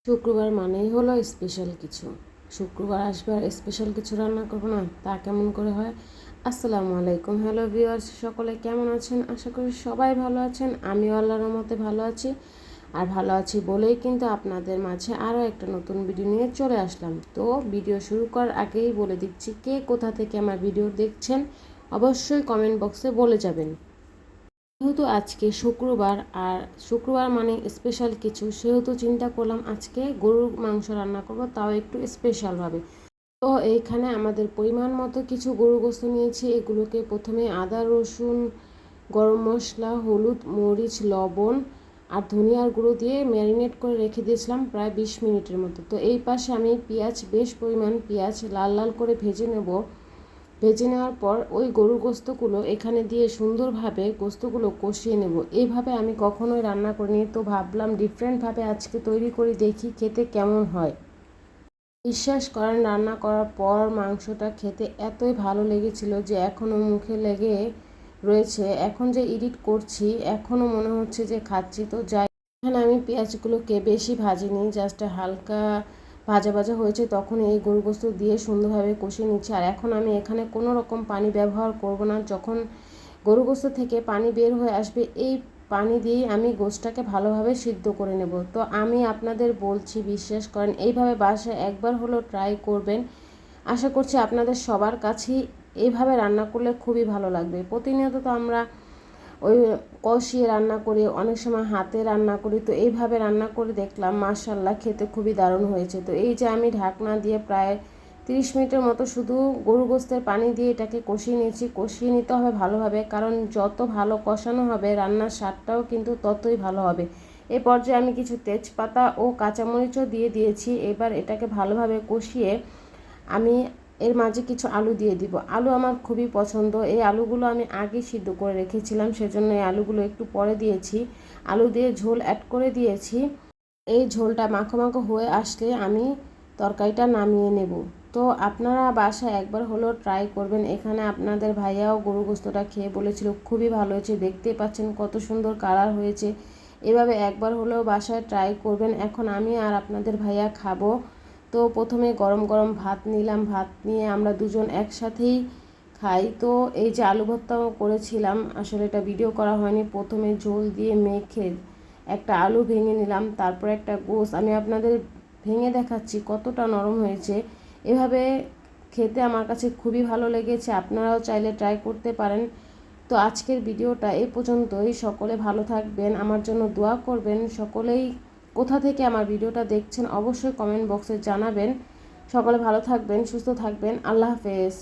শুক্রবার মানেই হলো স্পেশাল কিছু। শুক্রবার আসবে আর স্পেশাল কিছু রান্না করবো না, তা কেমন করে হয়? আসসালামু আলাইকুম, হ্যালো ভিউয়ার্স, সকলে কেমন আছেন? আশা করি সবাই ভালো আছেন। আমিও আল্লাহর রহমতে ভালো আছি। আর ভালো আছি বলেই কিন্তু আপনাদের মাঝে আরও একটা নতুন ভিডিও নিয়ে চলে আসলাম। তো ভিডিও শুরু করার আগেই বলে দিচ্ছি, কে কোথা থেকে আমার ভিডিও দেখছেন অবশ্যই কমেন্ট বক্সে বলে যাবেন। যেহেতু আজকে শুক্রবার আর শুক্রবার মানে স্পেশাল কিছু, সেহেতু চিন্তা করলাম আজকে গরুর মাংস রান্না করব, তাও একটু স্পেশালভাবে। তো এইখানে আমাদের পরিমাণ মতো কিছু গরু গোশত নিয়েছি। এগুলোকে প্রথমে আদা রসুন গরম মশলা হলুদ মরিচ লবণ আর ধনিয়ার গুঁড়ো দিয়ে ম্যারিনেট করে রেখে দিয়েছিলাম প্রায় 20 মিনিটের মতো। তো এই পাশে আমি পেঁয়াজ, বেশ পরিমাণ পেঁয়াজ লাল লাল করে ভেজে নেব। ভেজে নেওয়ার পর ওই গরুর গোস্তগুলো এখানে দিয়ে সুন্দরভাবে গোস্তগুলো কষিয়ে নেব। এইভাবে আমি কখনোই রান্না করিনি, তো ভাবলাম ডিফারেন্টভাবে আজকে তৈরি করে দেখি খেতে কেমন হয়। বিশ্বাস করেন, রান্না করার পর মাংসটা খেতে এতই ভালো লেগেছিল যে এখনও মুখে লেগে রয়েছে। এখন যে এডিট করছি এখনও মনে হচ্ছে যে খাচ্ছি। তো যাই, এখানে আমি পেঁয়াজগুলোকে বেশি ভাজিনি, জাস্ট হালকা ভাজা ভাজা হয়েছে তখন এই গরু গোস্ত দিয়ে সুন্দরভাবে কষিয়ে নিচ্ছি। আর এখন আমি এখানে কোনো রকম পানি ব্যবহার করব না। যখন গরু গোস্ত থেকে পানি বের হয়ে আসবে, এই পানি দিয়েই আমি গোস্তটাকে ভালোভাবে সিদ্ধ করে নেব। তো আমি আপনাদের বলছি, বিশ্বাস করেন, এইভাবে বাসায় একবার হলো ট্রাই করবেন। আশা করছি আপনাদের সবার কাছেই এইভাবে রান্না করলে খুবই ভালো লাগবে। প্রতিনিয়ত তো আমরা ওই কষিয়ে রান্না করি, অনেক সময় হাতে রান্না করি, তো এইভাবে রান্না করে দেখলাম মাশাআল্লাহ খেতে খুবই দারুণ হয়েছে। তো এই যে আমি ঢাকনা দিয়ে প্রায় 30 মিনিটের মতো শুধু গরু গোস্তের পানি দিয়ে এটাকে কষিয়ে নিয়েছি। কষিয়ে নিতে হবে ভালোভাবে, কারণ যত ভালো কষানো হবে রান্নার স্বাদটাও কিন্তু ততই ভালো হবে। এই পর্যায়ে আমি কিছু তেজপাতা ও কাঁচামরিচও দিয়ে দিয়েছি। এবার এটাকে ভালোভাবে কষিয়ে আমি এর মাঝে কিছু আলু দিয়ে দিব। আলু আমার খুবই পছন্দ। এই আলুগুলো আমি আগে সিদ্ধ করে রেখেছিলাম, সেজন্য এই আলুগুলো একটু পরে দিয়েছি। আলু দিয়ে ঝোল অ্যাড করে দিয়েছি। এই ঝোলটা মাখো মাখো হয়ে আসলে আমি তরকারিটা নামিয়ে নেব। তো আপনারা বাসায় একবার হলেও ট্রাই করবেন। এখানে আপনাদের ভাইয়াও গরু গোস্তটা খেয়ে বলেছিল খুবই ভালো হয়েছে। দেখতেই পাচ্ছেন কত সুন্দর কালার হয়েছে। এভাবে একবার হলেও বাসায় ট্রাই করবেন। এখন আমি আর আপনাদের ভাইয়া খাবো। তো প্রথমে গরম গরম ভাত নিলাম, ভাত নিয়ে আমরা দুজন একসাথেই খাই। তো এই যে আলু ভর্তাও করেছিলাম, আসলে এটা ভিডিও করা হয়নি। প্রথমে ঝোল দিয়ে মেখে একটা আলু ভেঙে নিলাম, তারপর একটা গোশ আমি আপনাদের ভেঙে দেখাচ্ছি কতটা নরম হয়েছে। এভাবে খেতে আমার কাছে খুবই ভালো লেগেছে, আপনারাও চাইলে ট্রাই করতে পারেন। তো আজকের ভিডিওটা এই পর্যন্তই। সকলে ভালো থাকবেন, আমার জন্য দোয়া করবেন। সকলেই কোথা থেকে আমার ভিডিওটা দেখছেন অবশ্যই কমেন্ট বক্সে জানাবেন। সকলে ভালো থাকবেন, সুস্থ থাকবেন। আল্লাহ হাফেজ।